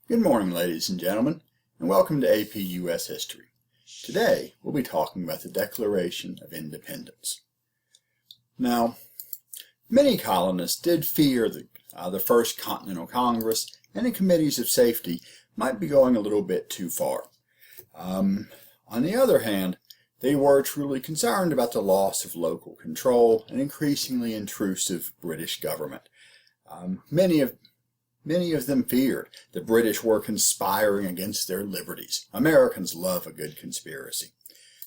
Good morning, ladies and gentlemen, and welcome to AP US History. Today, we'll be talking about the Declaration of Independence. Now, many colonists did fear the First Continental Congress and the Committees of Safety might be going a little bit too far. On the other hand, they were truly concerned about the loss of local control and increasingly intrusive British government. Many of them feared the British were conspiring against their liberties. Americans love a good conspiracy.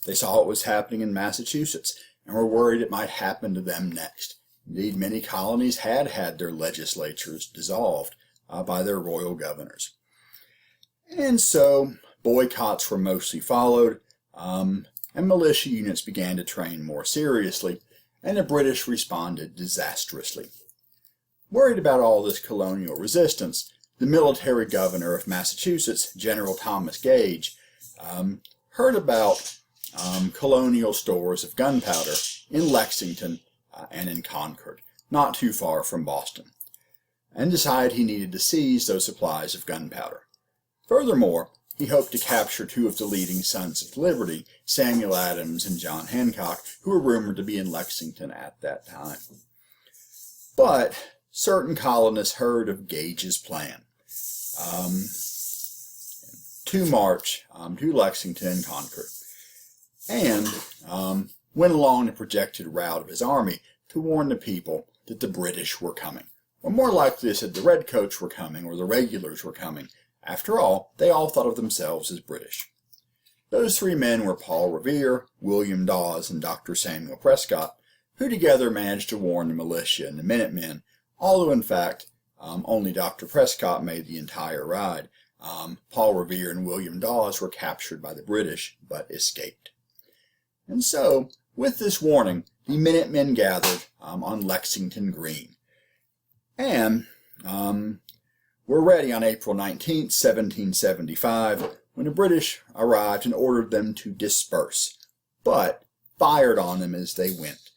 They saw what was happening in Massachusetts and were worried it might happen to them next. Indeed, many colonies had had their legislatures dissolved by their royal governors. And so boycotts were mostly followed, and militia units began to train more seriously, and the British responded disastrously. Worried about all this colonial resistance, the military governor of Massachusetts, General Thomas Gage, heard about colonial stores of gunpowder in Lexington and in Concord, not too far from Boston, and decided he needed to seize those supplies of gunpowder. Furthermore, he hoped to capture two of the leading sons of liberty, Samuel Adams and John Hancock, who were rumored to be in Lexington at that time. But certain colonists heard of Gage's plan to march to Lexington and Concord, and went along the projected route of his army to warn the people that the British were coming. Or more likely, they said the redcoats were coming or the regulars were coming. After all, they all thought of themselves as British. Those three men were Paul Revere, William Dawes, and Dr. Samuel Prescott, who together managed to warn the militia and the Minutemen, although in fact only Dr. Prescott made the entire ride. Paul Revere and William Dawes were captured by the British, but escaped. And so, with this warning, the Minutemen gathered on Lexington Green, and were ready on April 19, 1775, when the British arrived and ordered them to disperse, but fired on them as they went,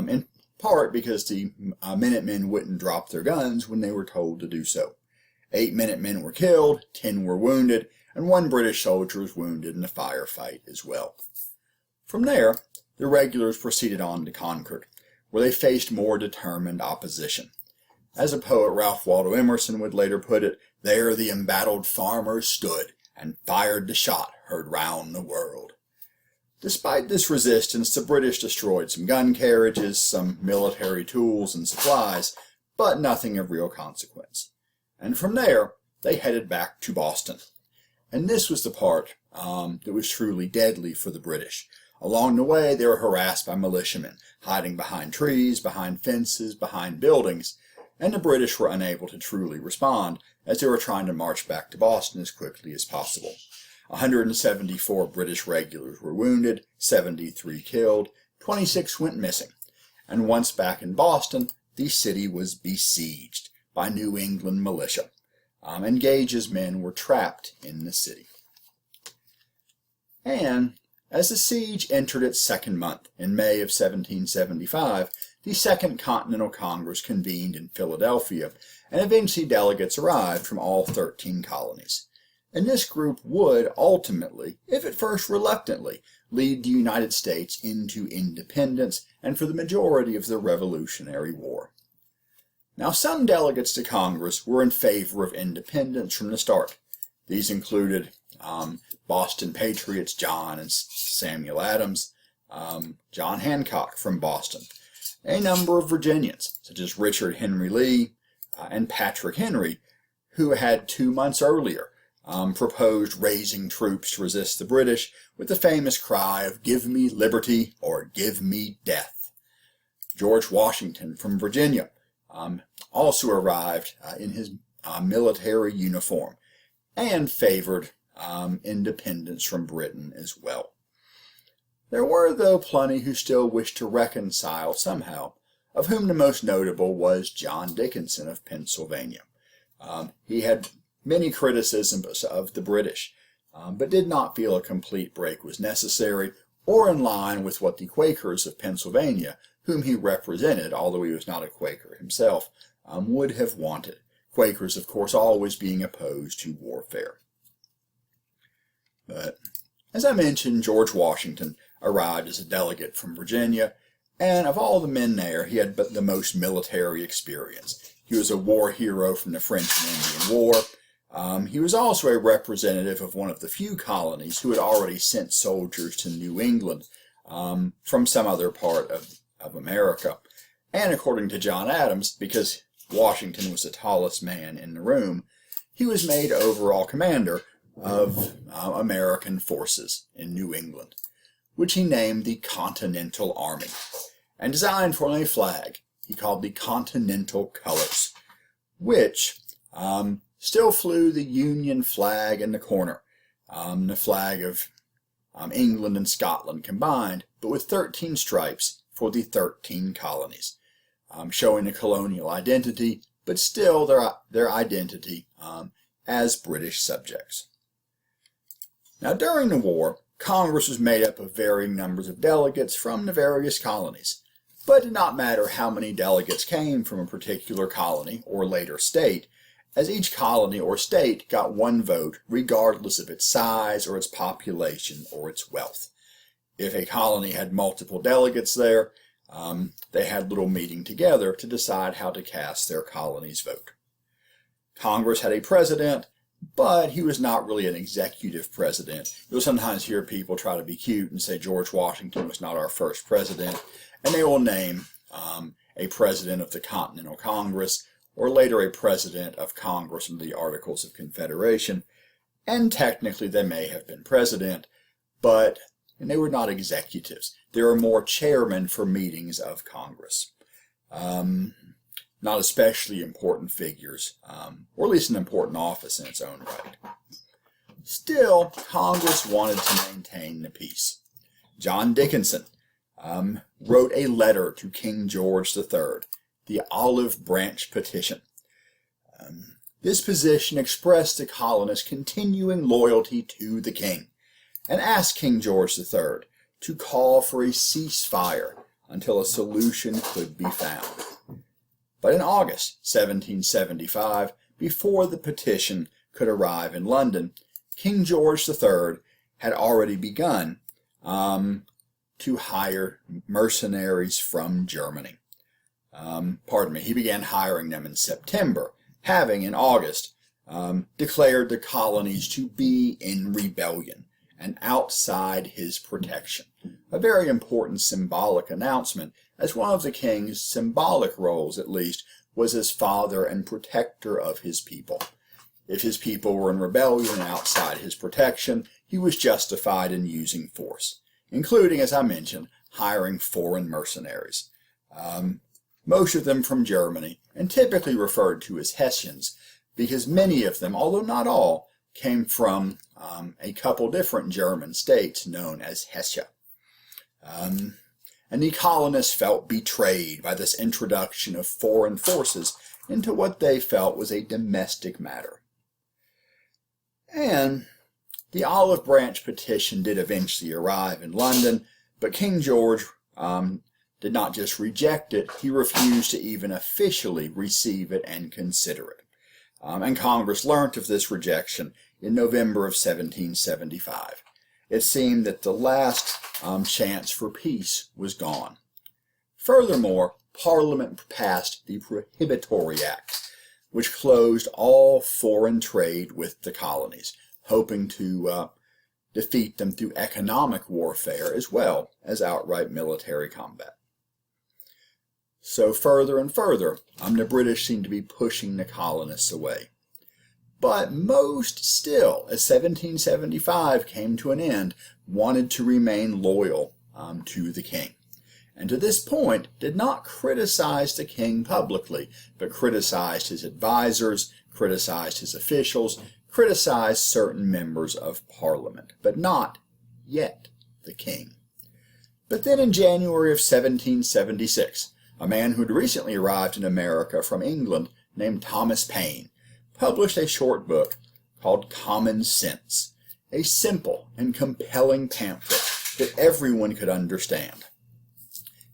in part because the Minutemen wouldn't drop their guns when they were told to do so. 8 Minutemen were killed, 10 were wounded, and 1 British soldier was wounded in a firefight as well. From there, the regulars proceeded on to Concord, where they faced more determined opposition. As a poet Ralph Waldo Emerson would later put it, there the embattled farmers stood and fired the shot heard round the world. Despite this resistance, the British destroyed some gun carriages, some military tools and supplies, but nothing of real consequence. And from there, they headed back to Boston. And this was the part that was truly deadly for the British. Along the way, they were harassed by militiamen, hiding behind trees, behind fences, behind buildings, and the British were unable to truly respond as they were trying to march back to Boston as quickly as possible. 174 British regulars were wounded, 73 killed, 26 went missing, and once back in Boston, the city was besieged by New England militia, and Gage's men were trapped in the city. And as the siege entered its second month, in May of 1775, the Second Continental Congress convened in Philadelphia, and eventually delegates arrived from all 13 colonies. And this group would ultimately, if at first reluctantly, lead the United States into independence and for the majority of the Revolutionary War. Now, some delegates to Congress were in favor of independence from the start. These included Boston patriots John and Samuel Adams, John Hancock from Boston, a number of Virginians, such as Richard Henry Lee and Patrick Henry, who had 2 months earlier proposed raising troops to resist the British with the famous cry of "Give me liberty or give me death." George Washington from Virginia also arrived in his military uniform and favored independence from Britain as well. There were, though, plenty who still wished to reconcile somehow, of whom the most notable was John Dickinson of Pennsylvania. He had many criticisms of the British, but did not feel a complete break was necessary or in line with what the Quakers of Pennsylvania, whom he represented, although he was not a Quaker himself, would have wanted. Quakers, of course, always being opposed to warfare. But, as I mentioned, George Washington arrived as a delegate from Virginia, and of all the men there, he had but the most military experience. He was a war hero from the French and Indian War. He was also a representative of one of the few colonies who had already sent soldiers to New England from some other part of America. And according to John Adams, because Washington was the tallest man in the room, he was made overall commander of American forces in New England, which he named the Continental Army, and designed for a flag he called the Continental Colors, which still flew the Union flag in the corner, the flag of England and Scotland combined, but with 13 stripes for the 13 colonies, showing a colonial identity, but still their identity as British subjects. Now, during the war, Congress was made up of varying numbers of delegates from the various colonies, but it did not matter how many delegates came from a particular colony or later state, as each colony or state got one vote regardless of its size or its population or its wealth. If a colony had multiple delegates there, they had a little meeting together to decide how to cast their colony's vote. Congress had a president, but he was not really an executive president. You'll sometimes hear people try to be cute and say George Washington was not our first president, and they will name a president of the Continental Congress, or later a president of Congress under the Articles of Confederation, and technically they may have been president, but they were not executives. There are more chairmen for meetings of Congress. Not especially important figures, or at least an important office in its own right. Still, Congress wanted to maintain the peace. John Dickinson wrote a letter to King George III, the Olive Branch Petition. This petition expressed the colonists' continuing loyalty to the king, and asked King George III to call for a ceasefire until a solution could be found. But in August 1775, before the petition could arrive in London, King George III had already begun to hire mercenaries from Germany. He began hiring them in September, having in August declared the colonies to be in rebellion and outside his protection. A very important symbolic announcement, as one of the king's symbolic roles, at least, was as father and protector of his people. If his people were in rebellion and outside his protection, he was justified in using force, including, as I mentioned, hiring foreign mercenaries. Most of them from Germany, and typically referred to as Hessians, because many of them, although not all, came from a couple different German states known as Hessia. And the colonists felt betrayed by this introduction of foreign forces into what they felt was a domestic matter. And the Olive Branch Petition did eventually arrive in London, but King George did not just reject it, he refused to even officially receive it and consider it. And Congress learnt of this rejection in November of 1775. It seemed that the last chance for peace was gone. Furthermore, Parliament passed the Prohibitory Act, which closed all foreign trade with the colonies, hoping to defeat them through economic warfare as well as outright military combat. So further and further, the British seemed to be pushing the colonists away. But most still, as 1775 came to an end, wanted to remain loyal to the king. And to this point, did not criticize the king publicly, but criticized his advisors, criticized his officials, criticized certain members of Parliament, but not yet the king. But then in January of 1776, a man who had recently arrived in America from England named Thomas Paine published a short book called Common Sense, a simple and compelling pamphlet that everyone could understand.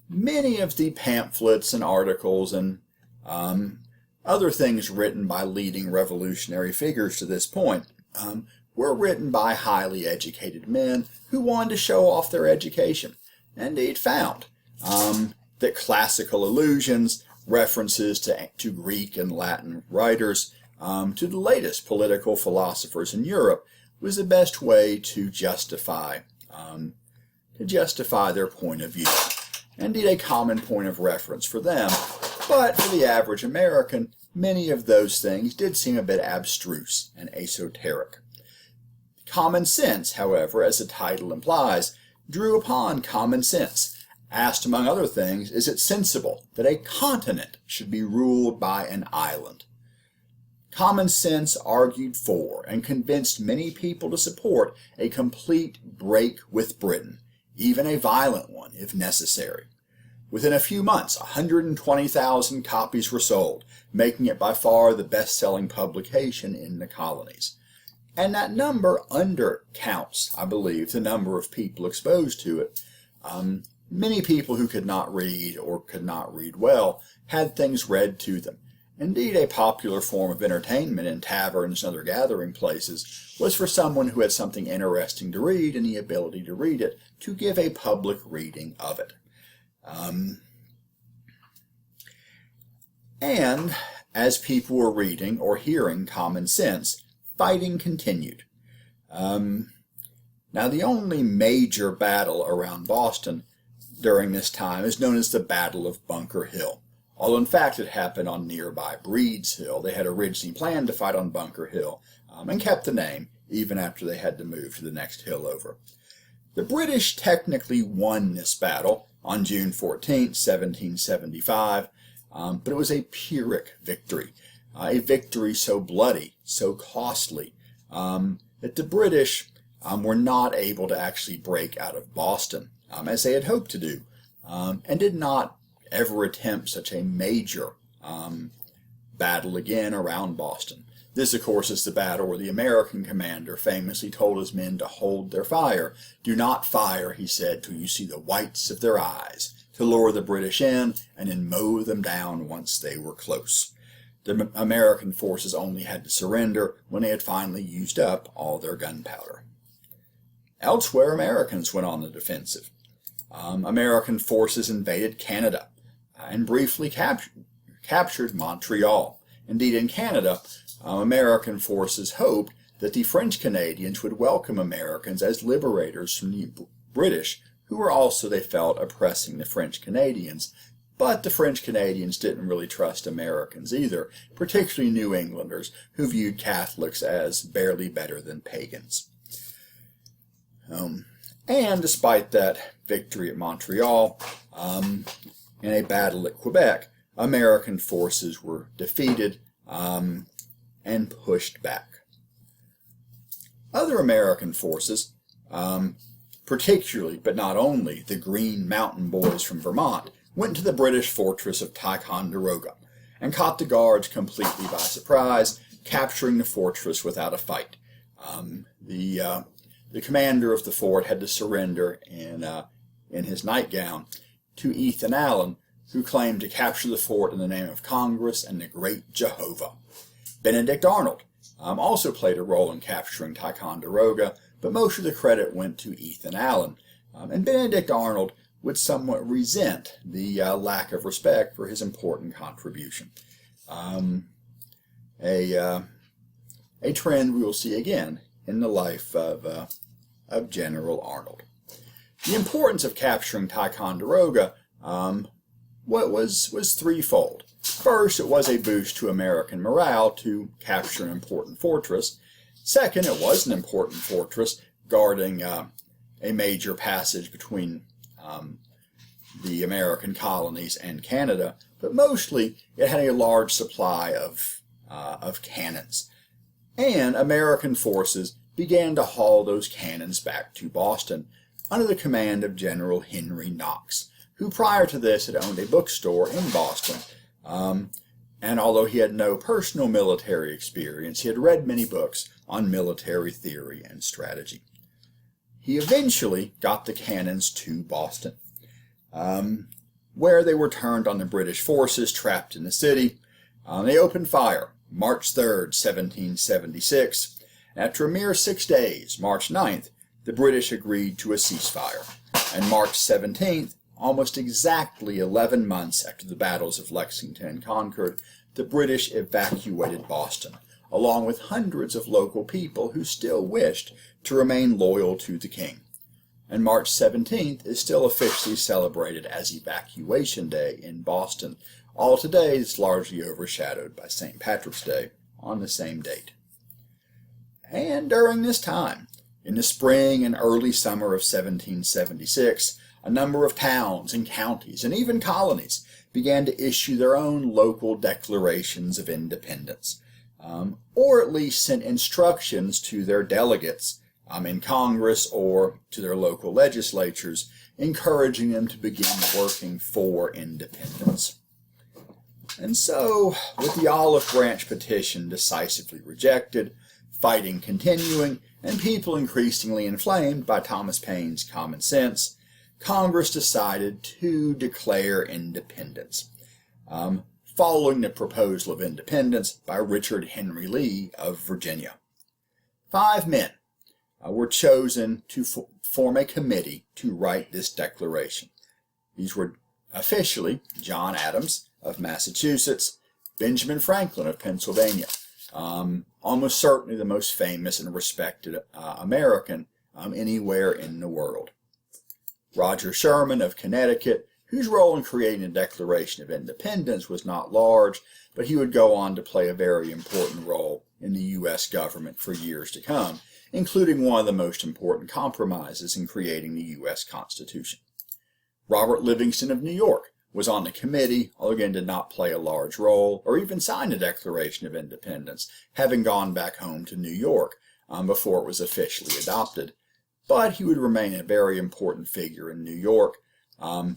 Many of the pamphlets and articles and Other things written by leading revolutionary figures to this point were written by highly educated men who wanted to show off their education, and indeed found that classical allusions, references to Greek and Latin writers, to the latest political philosophers in Europe, was the best way to justify their point of view. Indeed, a common point of reference for them, but for the average American, many of those things did seem a bit abstruse and esoteric. Common sense, however, as the title implies, drew upon common sense, asked among other things, is it sensible that a continent should be ruled by an island? Common sense argued for and convinced many people to support a complete break with Britain, even a violent one if necessary. Within a few months, 120,000 copies were sold, making it by far the best-selling publication in the colonies. And that number undercounts, I believe, the number of people exposed to it. Many people who could not read or could not read well had things read to them. Indeed, a popular form of entertainment in taverns and other gathering places was for someone who had something interesting to read and the ability to read it to give a public reading of it. And as people were reading or hearing common sense, fighting continued. Now, the only major battle around Boston during this time is known as the Battle of Bunker Hill. Although in fact it happened on nearby Breed's Hill. They had originally planned to fight on Bunker Hill and kept the name even after they had to move to the next hill over. The British technically won this battle on June 14, 1775, but it was a Pyrrhic victory, a victory so bloody, so costly, that the British were not able to actually break out of Boston as they had hoped to do, and did not ever attempt such a major battle again around Boston. This, of course, is the battle where the American commander famously told his men to hold their fire. Do not fire, he said, till you see the whites of their eyes, to lure the British in and then mow them down once they were close. The American forces only had to surrender when they had finally used up all their gunpowder. Elsewhere, Americans went on the defensive. American forces invaded Canada and briefly captured Montreal. Indeed, in Canada, American forces hoped that the French Canadians would welcome Americans as liberators from the British, who were also, they felt, oppressing the French Canadians. But the French Canadians didn't really trust Americans either, particularly New Englanders, who viewed Catholics as barely better than pagans. And despite that victory at Montreal, in a battle at Quebec, American forces were defeated and pushed back. Other American forces, particularly but not only the Green Mountain Boys from Vermont, went to the British fortress of Ticonderoga and caught the guards completely by surprise, capturing the fortress without a fight. The commander of the fort had to surrender in his nightgown to Ethan Allen, who claimed to capture the fort in the name of Congress and the great Jehovah. Benedict Arnold also played a role in capturing Ticonderoga, but most of the credit went to Ethan Allen. And Benedict Arnold would somewhat resent the lack of respect for his important contribution. A trend we will see again in the life of General Arnold. The importance of capturing Ticonderoga was threefold. First, it was a boost to American morale to capture an important fortress. Second, it was an important fortress guarding a major passage between the American colonies and Canada, but mostly it had a large supply of cannons. And American forces began to haul those cannons back to Boston under the command of General Henry Knox, who prior to this had owned a bookstore in Boston. And although he had no personal military experience, he had read many books on military theory and strategy. He eventually got the cannons to Boston, where they were turned on the British forces trapped in the city. They opened fire March 3rd, 1776. After a mere 6 days, March 9th, the British agreed to a ceasefire. And March 17th, almost exactly 11 months after the battles of Lexington and Concord, the British evacuated Boston, along with hundreds of local people who still wished to remain loyal to the king. And March 17th is still officially celebrated as Evacuation Day in Boston. All today is largely overshadowed by St. Patrick's Day on the same date. And during this time, in the spring and early summer of 1776, a number of towns and counties and even colonies began to issue their own local declarations of independence, or at least sent instructions to their delegates in Congress or to their local legislatures, encouraging them to begin working for independence. And so, with the Olive Branch Petition decisively rejected, fighting continuing, and people increasingly inflamed by Thomas Paine's common sense, Congress decided to declare independence, following the proposal of independence by Richard Henry Lee of Virginia. 5 men were chosen to form a committee to write this declaration. These were officially John Adams of Massachusetts, Benjamin Franklin of Pennsylvania, almost certainly the most famous and respected American anywhere in the world, Roger Sherman of Connecticut, whose role in creating the Declaration of Independence was not large, but he would go on to play a very important role in the U.S. government for years to come, including one of the most important compromises in creating the U.S. Constitution. Robert Livingston of New York was on the committee, although again did not play a large role or even sign the Declaration of Independence, having gone back home to New York before it was officially adopted. But he would remain a very important figure in New York,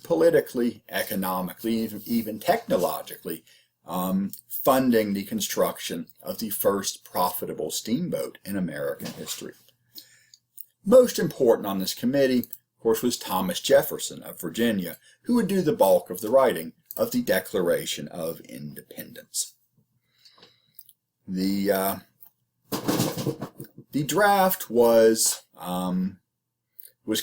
politically, economically, even technologically, funding the construction of the first profitable steamboat in American history. Most important on this committee, of course, was Thomas Jefferson of Virginia, who would do the bulk of the writing of the Declaration of Independence. The draft was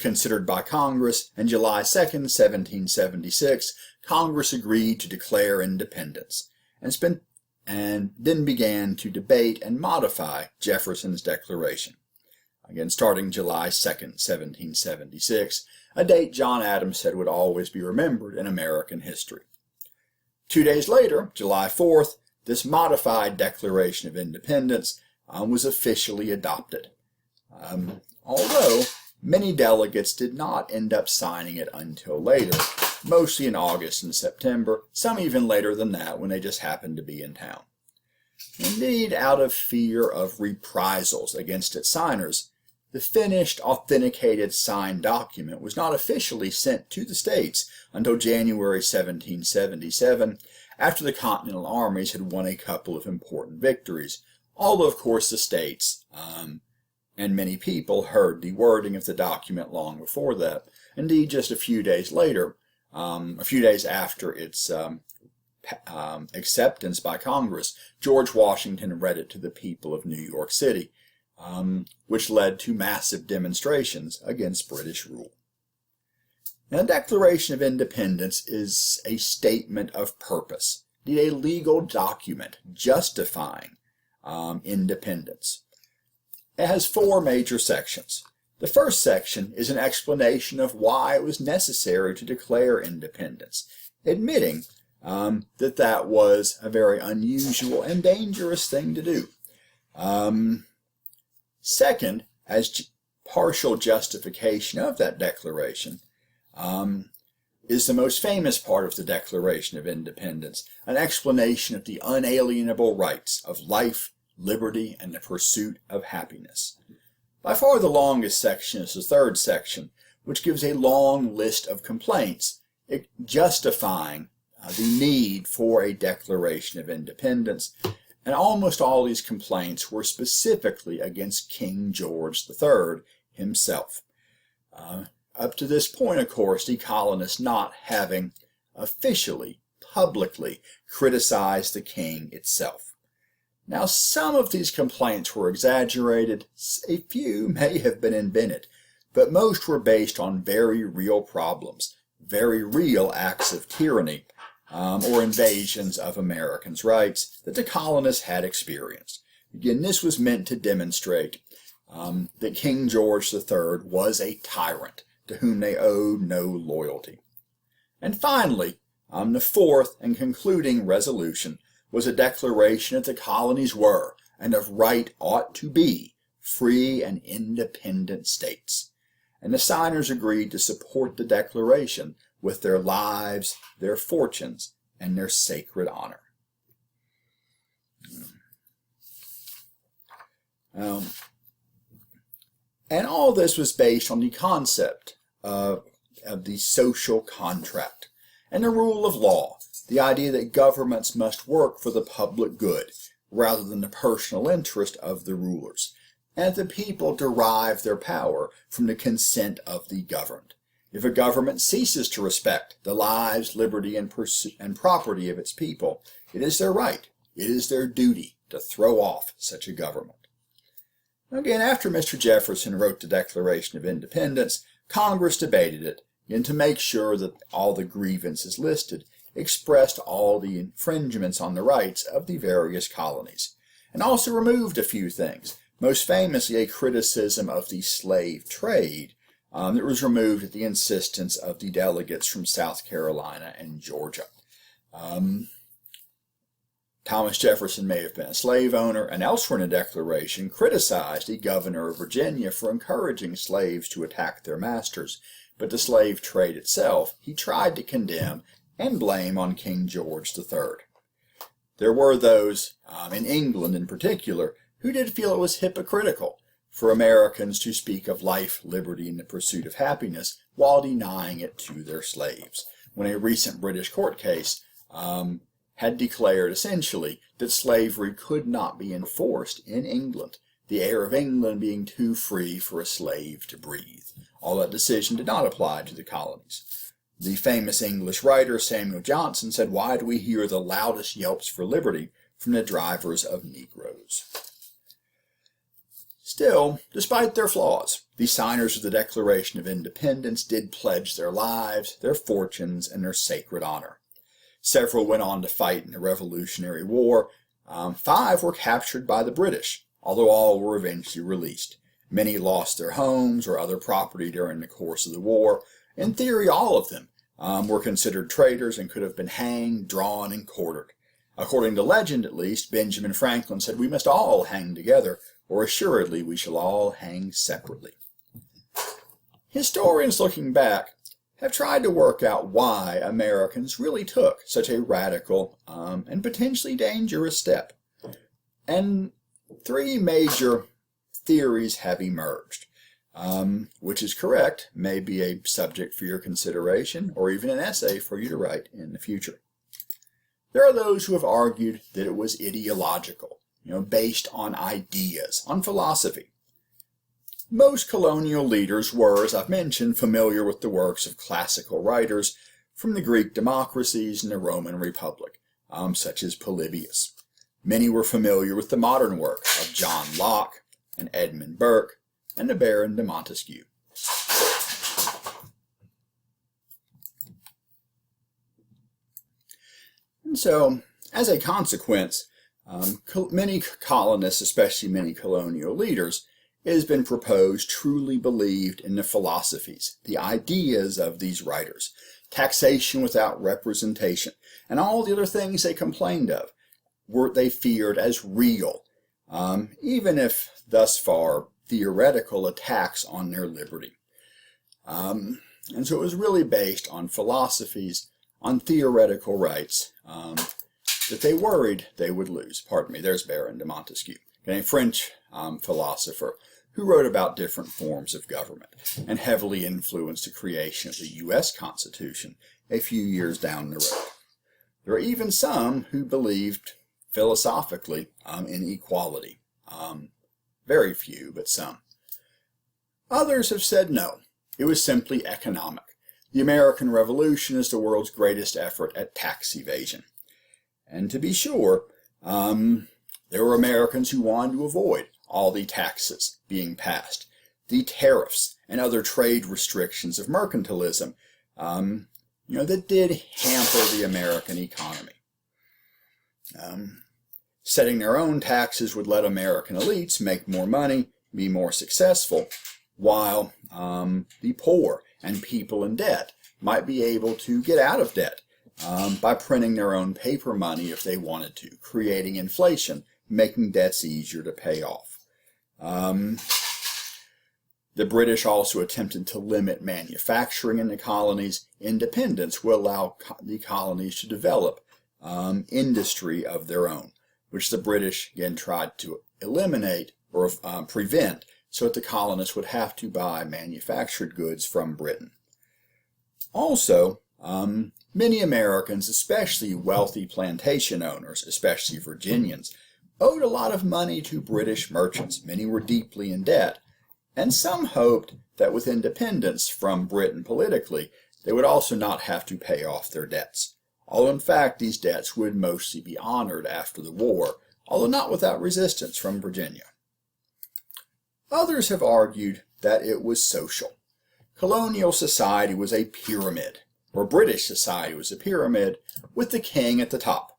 considered by Congress, and July 2nd, 1776, Congress agreed to declare independence, and then began to debate and modify Jefferson's declaration. Again, starting July 2nd, 1776, a date John Adams said would always be remembered in American history. 2 days later, July 4th, this modified Declaration of Independence was officially adopted. Although many delegates did not end up signing it until later, mostly in August and September, some even later than that when they just happened to be in town. Indeed, out of fear of reprisals against its signers, the finished, authenticated, signed document was not officially sent to the states until January 1777, after the Continental armies had won a couple of important victories, although of course the states and many people heard the wording of the document long before that. Indeed, just a few days later, a few days after its acceptance by Congress, George Washington read it to the people of New York City, which led to massive demonstrations against British rule. Now, the Declaration of Independence is a statement of purpose, a legal document justifying independence. It has 4 major sections. The first section is an explanation of why it was necessary to declare independence, admitting that was a very unusual and dangerous thing to do. Second, as partial justification of that declaration, is the most famous part of the Declaration of Independence, an explanation of the unalienable rights of life, liberty, and the pursuit of happiness. By far the longest section is the third section, which gives a long list of complaints justifying the need for a Declaration of Independence, and almost all these complaints were specifically against King George III himself. Up to this point, of course, the colonists not having officially publicly criticized the king itself. Now, some of these complaints were exaggerated, a few may have been invented, but most were based on very real problems, very real acts of tyranny, or invasions of Americans' rights that the colonists had experienced. Again, this was meant to demonstrate that King George III was a tyrant to whom they owed no loyalty. And finally, the fourth and concluding resolution was a declaration that the colonies were, and of right ought to be, free and independent states. And the signers agreed to support the declaration with their lives, their fortunes, and their sacred honor. And all this was based on the concept of the social contract and the rule of law, the idea that governments must work for the public good rather than the personal interest of the rulers, and the people derive their power from the consent of the governed. If a government ceases to respect the lives, liberty, and property of its people, it is their right, it is their duty to throw off such a government. Again, after Mr. Jefferson wrote the Declaration of Independence, Congress debated it, and to make sure that all the grievances listed expressed all the infringements on the rights of the various colonies, and also removed a few things, most famously a criticism of the slave trade that was removed at the insistence of the delegates from South Carolina and Georgia. Thomas Jefferson may have been a slave owner, and elsewhere in the Declaration criticized the governor of Virginia for encouraging slaves to attack their masters, but the slave trade itself he tried to condemn and blame on King George III. There were those, in England in particular, who did feel it was hypocritical for Americans to speak of life, liberty, and the pursuit of happiness while denying it to their slaves, when a recent British court case had declared essentially that slavery could not be enforced in England, the air of England being too free for a slave to breathe. All that decision did not apply to the colonies. The famous English writer Samuel Johnson said, "Why do we hear the loudest yelps for liberty from the drivers of Negroes?" Still, despite their flaws, the signers of the Declaration of Independence did pledge their lives, their fortunes, and their sacred honor. Several went on to fight in the Revolutionary War. 5 were captured by the British, although all were eventually released. Many lost their homes or other property during the course of the war. In theory, all of them were considered traitors and could have been hanged, drawn, and quartered. According to legend, at least, Benjamin Franklin said, "We must all hang together, or assuredly we shall all hang separately." Historians looking back have tried to work out why Americans really took such a radical and potentially dangerous step. And 3 major theories have emerged. Which is correct, may be a subject for your consideration, or even an essay for you to write in the future. There are those who have argued that it was ideological, based on ideas, on philosophy. Most colonial leaders were, as I've mentioned, familiar with the works of classical writers from the Greek democracies and the Roman Republic, such as Polybius. Many were familiar with the modern work of John Locke and Edmund Burke and the Baron de Montesquieu. And so, as a consequence, many colonists, especially many colonial leaders, it has been proposed, truly believed in the philosophies, the ideas of these writers, taxation without representation, and all the other things they complained of were they feared as real, even if thus far theoretical attacks on their liberty. And so it was really based on philosophies, on theoretical rights that they worried they would lose. Pardon me, there's Baron de Montesquieu, a French philosopher who wrote about different forms of government and heavily influenced the creation of the U.S. Constitution a few years down the road. There are even some who believed philosophically in equality. Very few, but some. Others have said no, it was simply economic. The American Revolution is the world's greatest effort at tax evasion. And to be sure, there were Americans who wanted to avoid all the taxes being passed, the tariffs and other trade restrictions of mercantilism, that did hamper the American economy. Setting their own taxes would let American elites make more money, be more successful, while the poor and people in debt might be able to get out of debt by printing their own paper money if they wanted to, creating inflation, making debts easier to pay off. The British also attempted to limit manufacturing in the colonies. Independence will allow the colonies to develop industry of their own, which the British again tried to eliminate or prevent, so that the colonists would have to buy manufactured goods from Britain. Also, many Americans, especially wealthy plantation owners, especially Virginians, owed a lot of money to British merchants. Many were deeply in debt, and some hoped that with independence from Britain politically, they would also not have to pay off their debts. Although in fact these debts would mostly be honored after the war, although not without resistance from Virginia. Others have argued that it was social. Colonial society was a pyramid, or British society was a pyramid, with the king at the top.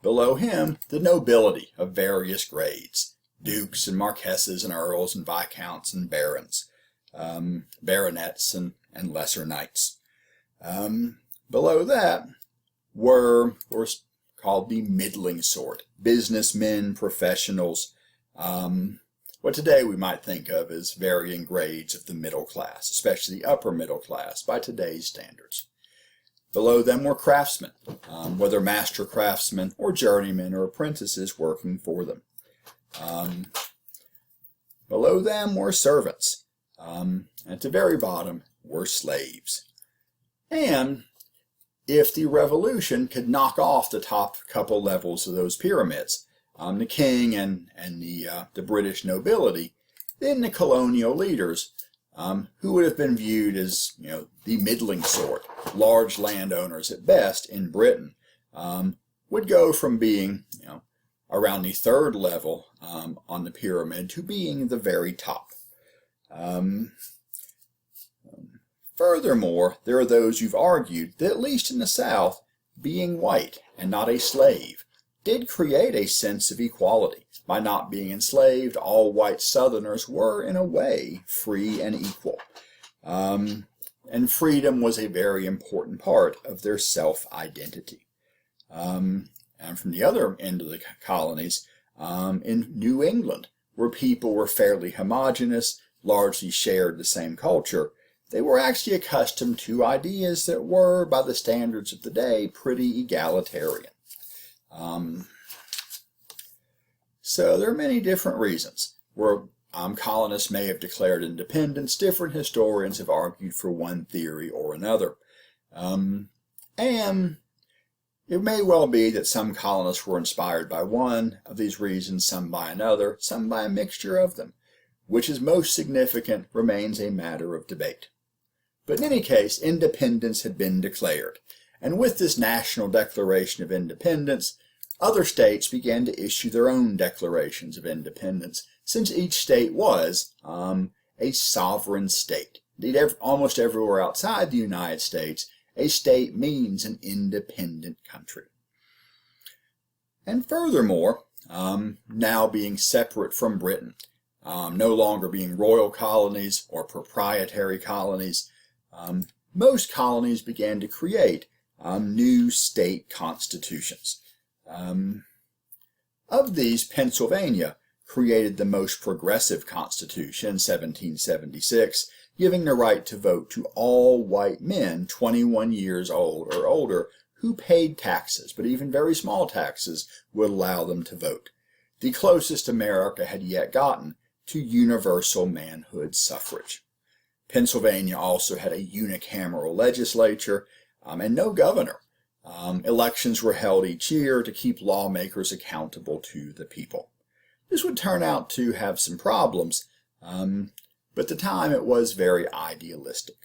Below him, the nobility of various grades, dukes and marquesses and earls and viscounts and barons, baronets and lesser knights. Below that were called the middling sort, businessmen, professionals, what today we might think of as varying grades of the middle class, especially the upper middle class by today's standards. Below them were craftsmen, whether master craftsmen or journeymen or apprentices working for them. Below them were servants, and at the very bottom were slaves. And if the Revolution could knock off the top couple levels of those pyramids, the king and the British nobility, then the colonial leaders, who would have been viewed as the middling sort, large landowners at best in Britain, would go from being around the third level on the pyramid to being the very top. Furthermore, there are those who've argued that at least in the South, being white and not a slave did create a sense of equality. By not being enslaved, all white Southerners were, in a way, free and equal. And freedom was a very important part of their self-identity. And from the other end of the colonies, in New England, where people were fairly homogeneous, largely shared the same culture, they were actually accustomed to ideas that were, by the standards of the day, pretty egalitarian. So there are many different reasons where colonists may have declared independence. Different historians have argued for one theory or another. And it may well be that some colonists were inspired by one of these reasons, some by another, some by a mixture of them. Which is most significant remains a matter of debate. But in any case, independence had been declared. And with this National Declaration of Independence, other states began to issue their own declarations of independence, since each state was a sovereign state. Indeed, almost everywhere outside the United States, a state means an independent country. And furthermore, now being separate from Britain, no longer being royal colonies or proprietary colonies, most colonies began to create new state constitutions. Of these, Pennsylvania created the most progressive constitution in 1776, giving the right to vote to all white men 21 years old or older who paid taxes, but even very small taxes would allow them to vote. The closest America had yet gotten to universal manhood suffrage. Pennsylvania also had a unicameral legislature and no governor. Elections were held each year to keep lawmakers accountable to the people. This would turn out to have some problems, but at the time it was very idealistic.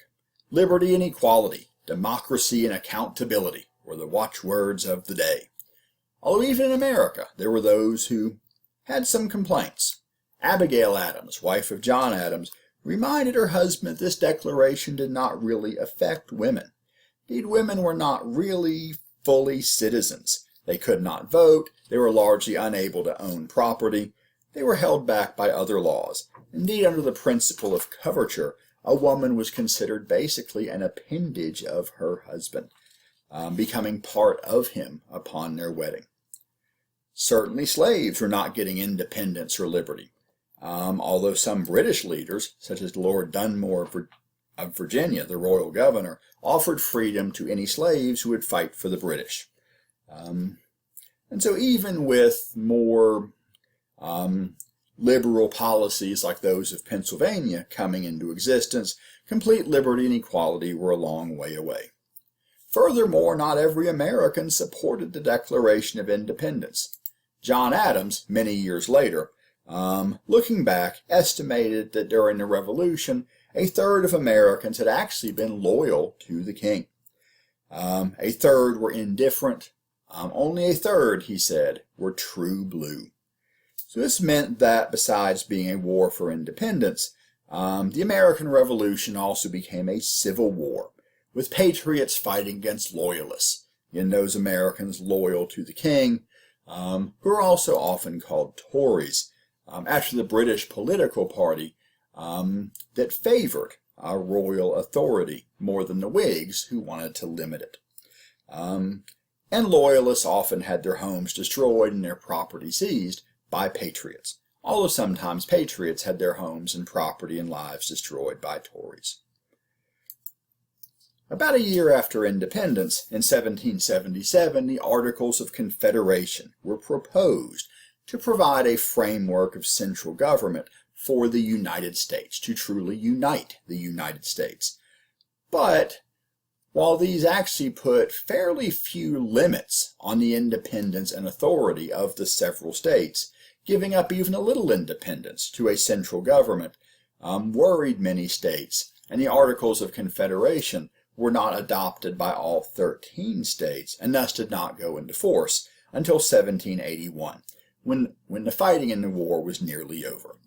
Liberty and equality, democracy and accountability were the watchwords of the day. Although even in America there were those who had some complaints. Abigail Adams, wife of John Adams, reminded her husband that this declaration did not really affect women. Indeed, women were not really fully citizens. They could not vote, they were largely unable to own property, they were held back by other laws. Indeed, under the principle of coverture, a woman was considered basically an appendage of her husband, becoming part of him upon their wedding. Certainly slaves were not getting independence or liberty. Although some British leaders, such as Lord Dunmore of Virginia, the royal governor, offered freedom to any slaves who would fight for the British. And so even with more liberal policies like those of Pennsylvania coming into existence, complete liberty and equality were a long way away. Furthermore, not every American supported the Declaration of Independence. John Adams, many years later, looking back, estimated that during the Revolution, a third of Americans had actually been loyal to the king. A third were indifferent. Only a third, he said, were true blue. So this meant that besides being a war for independence, the American Revolution also became a civil war, with patriots fighting against loyalists, and those Americans loyal to the king, who are also often called Tories, after the British political party that favored royal authority more than the Whigs, who wanted to limit it. And loyalists often had their homes destroyed and their property seized by patriots, although sometimes patriots had their homes and property and lives destroyed by Tories. About a year after independence, in 1777, the Articles of Confederation were proposed to provide a framework of central government for the United States, to truly unite the United States. But while these actually put fairly few limits on the independence and authority of the several states, giving up even a little independence to a central government worried many states, and the Articles of Confederation were not adopted by all 13 states, and thus did not go into force until 1781, when the fighting in the war was nearly over.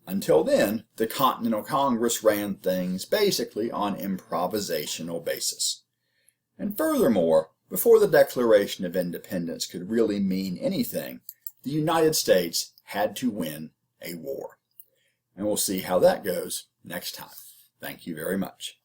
Until then, the Continental Congress ran things basically on improvisational basis. And furthermore, before the Declaration of Independence could really mean anything, the United States had to win a war. And we'll see how that goes next time. Thank you very much.